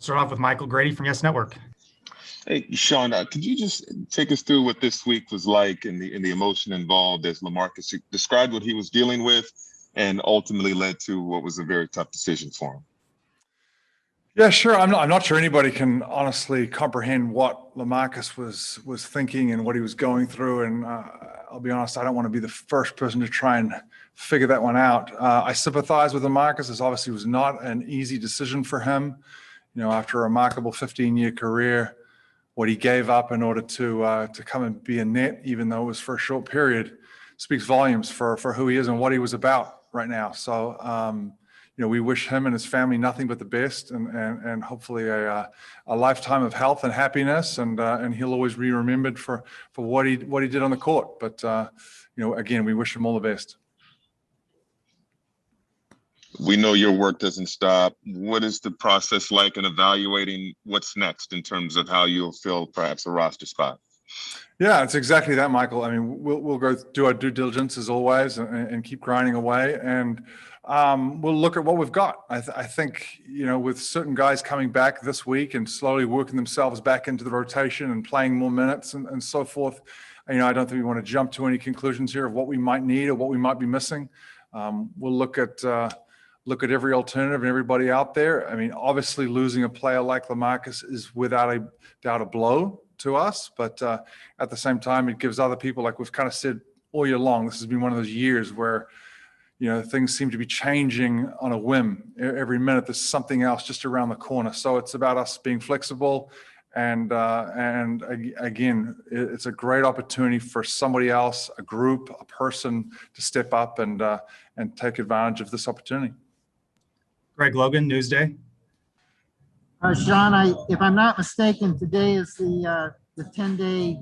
Start off with Michael Grady from Yes Network. Hey, Sean, could you just take us through what this week was like and the emotion involved as LaMarcus described what he was dealing with and ultimately led to what was a very tough decision for him? Yeah, sure. I'm not sure anybody can honestly comprehend what LaMarcus was thinking and what he was going through. And I'll be honest, I don't want to be the first person to try and figure that one out. I sympathize with LaMarcus. This obviously was not an easy decision for him. You know, after a remarkable 15-year career, what he gave up in order to come and be a Net, even though it was for a short period, speaks volumes for who he is and what he was about right now. So, you know, we wish him and his family nothing but the best, and hopefully a lifetime of health and happiness, and he'll always be remembered for what he did on the court. But you know, again, we wish him all the best. We know your work doesn't stop. What is the process like in evaluating what's next in terms of how you'll fill perhaps a roster spot? Yeah, it's exactly that, Michael. I mean, we'll go do our due diligence as always and keep grinding away, and we'll look at what we've got. I think, you know, with certain guys coming back this week and slowly working themselves back into the rotation and playing more minutes and so forth, you know, I don't think we want to jump to any conclusions here of what we might need or what we might be missing. We'll look at every alternative and everybody out there. I mean, obviously losing a player like LaMarcus is without a doubt a blow to us, but at the same time, it gives other people, like we've kind of said all year long, this has been one of those years where, you know, things seem to be changing on a whim. Every minute there's something else just around the corner. So it's about us being flexible, and again, it's a great opportunity for somebody else, a group, a person to step up and take advantage of this opportunity. Greg Logan, Newsday. Sean, if I'm not mistaken, today is the 10-day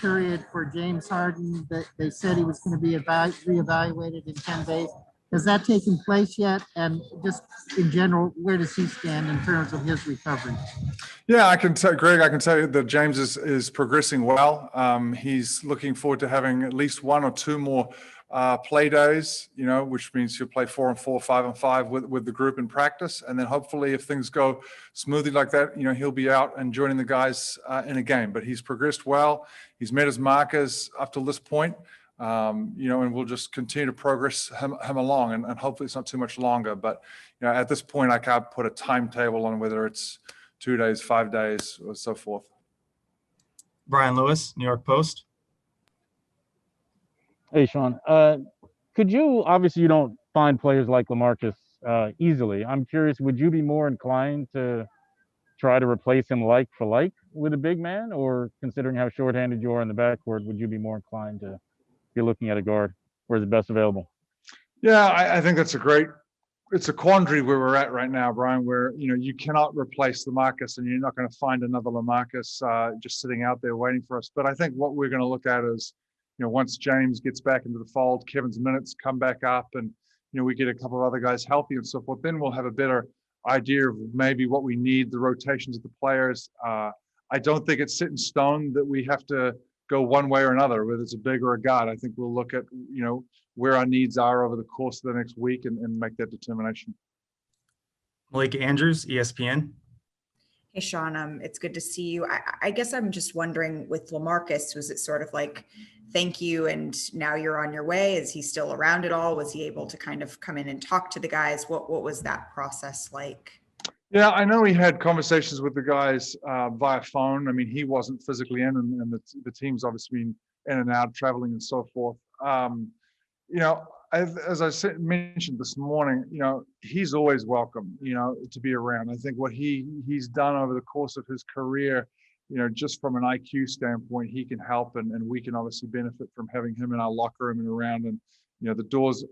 period for James Harden that they said he was going to be reevaluated in 10 days. Has that taken place yet? And just in general, where does he stand in terms of his recovery? Yeah, I can tell Greg, I can tell you that James is progressing well. He's looking forward to having at least one or two more play days, you know, which means he'll play 4-on-4, 5-on-5 with the group in practice. And then hopefully if things go smoothly like that, you know, he'll be out and joining the guys in a game. But he's progressed well. He's met his markers up to this point, you know, and we'll just continue to progress him along. And hopefully it's not too much longer. But, you know, at this point, I can't put a timetable on whether it's 2 days, 5 days, or so forth. Brian Lewis, New York Post. Hey, Sean. Could you, obviously you don't find players like LaMarcus easily. I'm curious, would you be more inclined to try to replace him like for like with a big man? Or considering how shorthanded you are in the backcourt, would you be more inclined to be looking at a guard? Where's the best available? Yeah, I think that's it's a quandary where we're at right now, Brian, where, you know, you cannot replace LaMarcus and you're not going to find another LaMarcus just sitting out there waiting for us. But I think what we're going to look at is, you know, once James gets back into the fold, Kevin's minutes come back up, and, you know, we get a couple of other guys healthy and so forth, then we'll have a better idea of maybe what we need, the rotations of the players. I don't think it's set in stone that we have to go one way or another, whether it's a big or a guard. I think we'll look at, you know, where our needs are over the course of the next week and make that determination. Malika Andrews, ESPN. Hey, Sean, it's good to see you. I guess I'm just wondering, with LaMarcus, was it sort of like, thank you, and now you're on your way? Is he still around at all? Was he able to kind of come in and talk to the guys? What was that process like? Yeah, I know he had conversations with the guys via phone. I mean, he wasn't physically in, and the team's obviously been in and out, traveling and so forth. You know, as I mentioned this morning, you know, he's always welcome, you know, to be around. I think what he's done over the course of his career, you know, just from an IQ standpoint, he can help, and we can obviously benefit from having him in our locker room and around. And, you know, the door's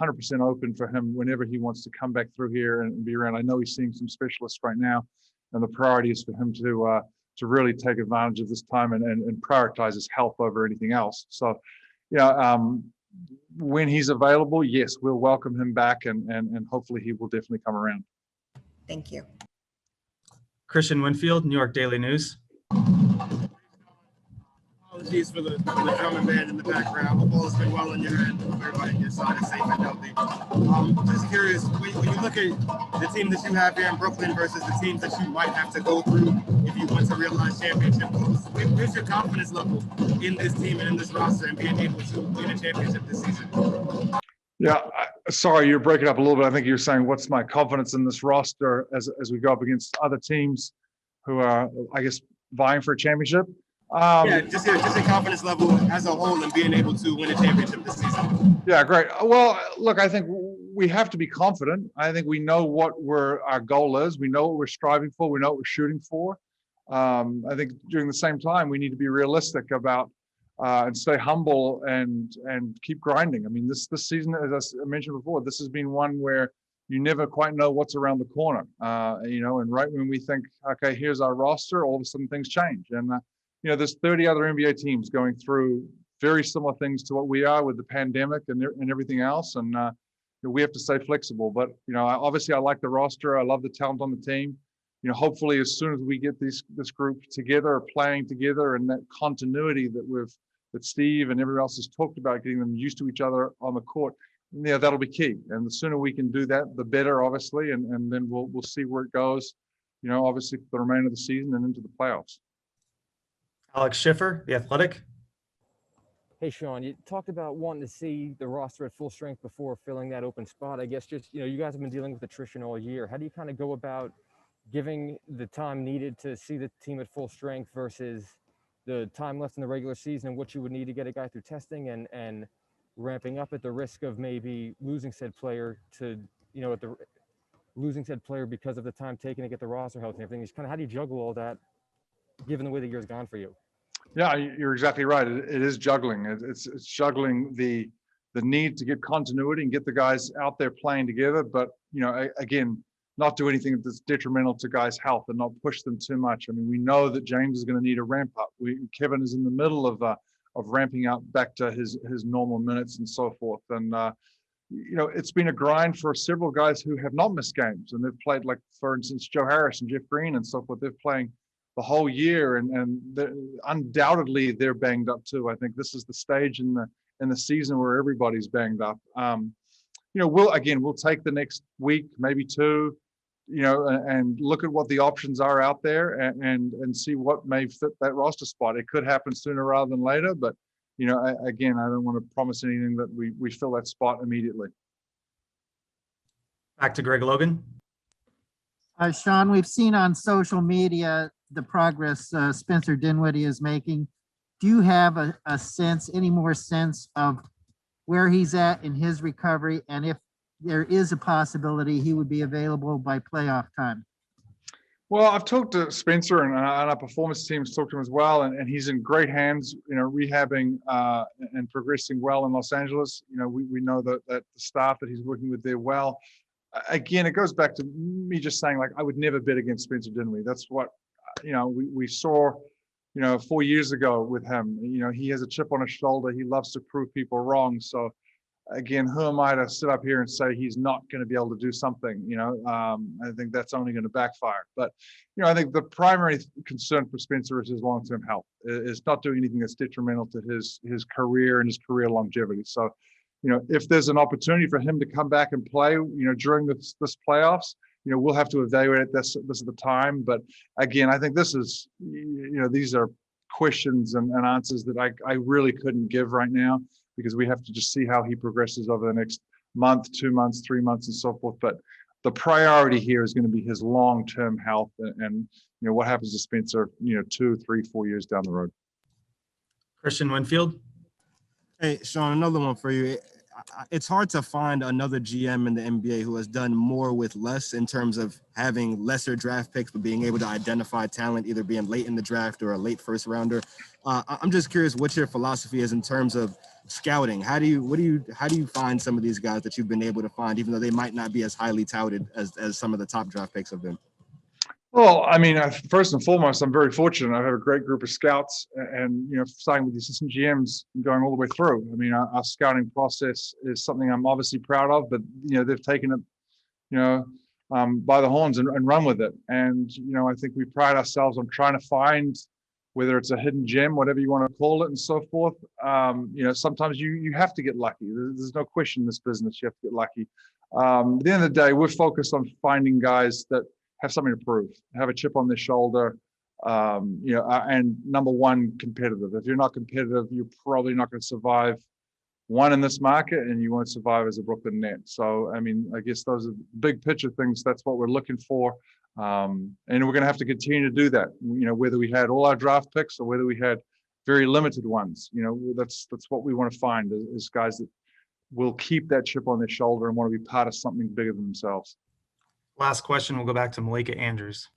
100% open for him whenever he wants to come back through here and be around. I know he's seeing some specialists right now, and the priority is for him to really take advantage of this time and prioritize his health over anything else. So, yeah, when he's available, yes, we'll welcome him back, and hopefully he will definitely come around. Thank you. Christian Winfield, New York Daily News. apologies for the drumming band in the background. Hope all has been well on your end. Hope everybody on your side is safe and healthy. Just curious, when you look at the team that you have here in Brooklyn versus the teams that you might have to go through if you want to realize championship goals, where's your confidence level in this team and in this roster and being able to win a championship this season? Yeah, sorry, you're breaking up a little bit. I think you're saying, what's my confidence in this roster as we go up against other teams who are, I guess, vying for a championship? Yeah, just your confidence level as a whole and being able to win a championship this season. Yeah, great. Well, look, I think we have to be confident. I think we know what our goal is. We know what we're striving for. We know what we're shooting for. I think during the same time, we need to be realistic about and stay humble and keep grinding. I mean, this season, as I mentioned before, this has been one where you never quite know what's around the corner. And right when we think, okay, here's our roster, all of a sudden things change. And there's 30 other NBA teams going through very similar things to what we are with the pandemic and everything else. And we have to stay flexible. But obviously, I like the roster. I love the talent on the team. Hopefully, as soon as we get this group together, playing together, and that continuity that Steve and everyone else has talked about, getting them used to each other on the court, that'll be key. And the sooner we can do that, the better, obviously. And then we'll see where it goes. Obviously, for the remainder of the season and into the playoffs. Alex Schiffer, The Athletic. Hey, Sean, you talked about wanting to see the roster at full strength before filling that open spot. I guess just, you guys have been dealing with attrition all year. How do you kind of go about giving the time needed to see the team at full strength versus the time left in the regular season and what you would need to get a guy through testing and ramping up at the risk of maybe losing said player because of the time taken to get the roster health and everything? Just kind of how do you juggle all that given the way the year's gone for you? Yeah, you're exactly right. It is juggling. It's juggling the need to get continuity and get the guys out there playing together. But, again, not do anything that's detrimental to guys' health and not push them too much. I mean, we know that James is going to need a ramp up. Kevin is in the middle of ramping up back to his normal minutes and so forth. And, it's been a grind for several guys who have not missed games. And they've played, like, for instance, Joe Harris and Jeff Green and so forth. They're playing the whole year, and undoubtedly they're banged up too. I think this is the stage in the season where everybody's banged up. We'll take the next week, maybe two, and look at what the options are out there and see what may fit that roster spot. It could happen sooner rather than later, but again, I don't want to promise anything that we fill that spot immediately. Back to Greg Logan. Sean, we've seen on social media the progress Spencer Dinwiddie is making. Do you have any more sense of where he's at in his recovery, and if there is a possibility he would be available by playoff time? Well, I've talked to Spencer and our performance teams talked to him as well, and he's in great hands, rehabbing and progressing well in Los Angeles. We know that the staff that he's working with there well. Again, it goes back to me just saying, like, I would never bet against Spencer Dinwiddie. That's what, we saw, 4 years ago with him. He has a chip on his shoulder. He loves to prove people wrong. So again, who am I to sit up here and say he's not going to be able to do something? I think that's only going to backfire. But, I think the primary concern for Spencer is his long-term health. Is not doing anything that's detrimental to his career and his career longevity. So, if there's an opportunity for him to come back and play, during this playoffs, we'll have to evaluate it. This is the time. But again, I think this is, these are questions and answers that I really couldn't give right now, because we have to just see how he progresses over the next month, 2 months, 3 months, and so forth. But the priority here is going to be his long-term health and what happens to Spencer, 2, 3, 4 years down the road. Christian Winfield. Hey, Sean, another one for you. It's hard to find another GM in the NBA who has done more with less in terms of having lesser draft picks, but being able to identify talent, either being late in the draft or a late first rounder. I'm just curious what your philosophy is in terms of scouting. How do you find some of these guys that you've been able to find, even though they might not be as highly touted as some of the top draft picks have been? Well, I mean, first and foremost, I'm very fortunate. I have a great group of scouts and, starting with the assistant GMs and going all the way through. I mean, our scouting process is something I'm obviously proud of, but, they've taken it, by the horns and run with it. And, I think we pride ourselves on trying to find whether it's a hidden gem, whatever you want to call it, and so forth. Sometimes you have to get lucky. There's no question in this business, you have to get lucky. At the end of the day, we're focused on finding guys that have something to prove, have a chip on their shoulder, and number one, competitive. If you're not competitive, you're probably not going to survive, one, in this market, and you won't survive as a Brooklyn net. So, I mean, I guess those are big picture things. That's what we're looking for. And we're going to have to continue to do that, whether we had all our draft picks or whether we had very limited ones. That's what we want to find is guys that will keep that chip on their shoulder and want to be part of something bigger than themselves. Last question, we'll go back to Malika Andrews.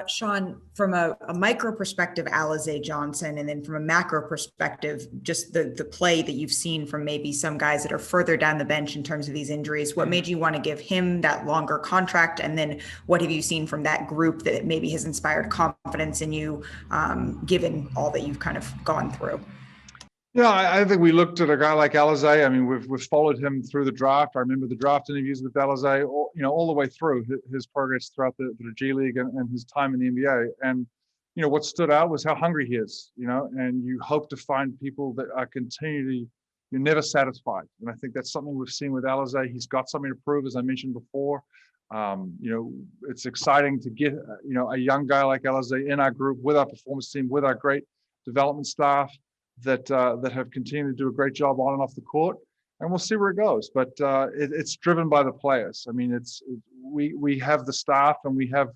Sean, from a micro perspective, Alize Johnson, and then from a macro perspective, just the play that you've seen from maybe some guys that are further down the bench in terms of these injuries, what made you want to give him that longer contract? And then what have you seen from that group that maybe has inspired confidence in you, given all that you've kind of gone through? Yeah, I think we looked at a guy like Alize. I mean, we've followed him through the draft. I remember the draft interviews with Alize, all the way through his progress throughout the G League and his time in the NBA. And what stood out was how hungry he is. And you hope to find people that are continually, you're never satisfied. And I think that's something we've seen with Alize. He's got something to prove, as I mentioned before. It's exciting to get a young guy like Alize in our group with our performance team, with our great development staff that have continued to do a great job on and off the court, and we'll see where it goes. But it's driven by the players. I mean, we have the staff and we have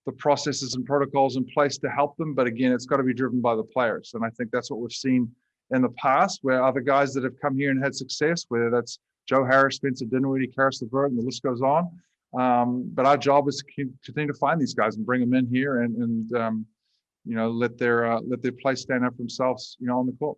the processes and protocols in place to help them. But again, it's got to be driven by the players. And I think that's what we've seen in the past, where other guys that have come here and had success, whether that's Joe Harris, Spencer Dinwiddie, Karis LeVert, and the list goes on. But our job is to continue to find these guys and bring them in here and let their play stand up for themselves, on the court.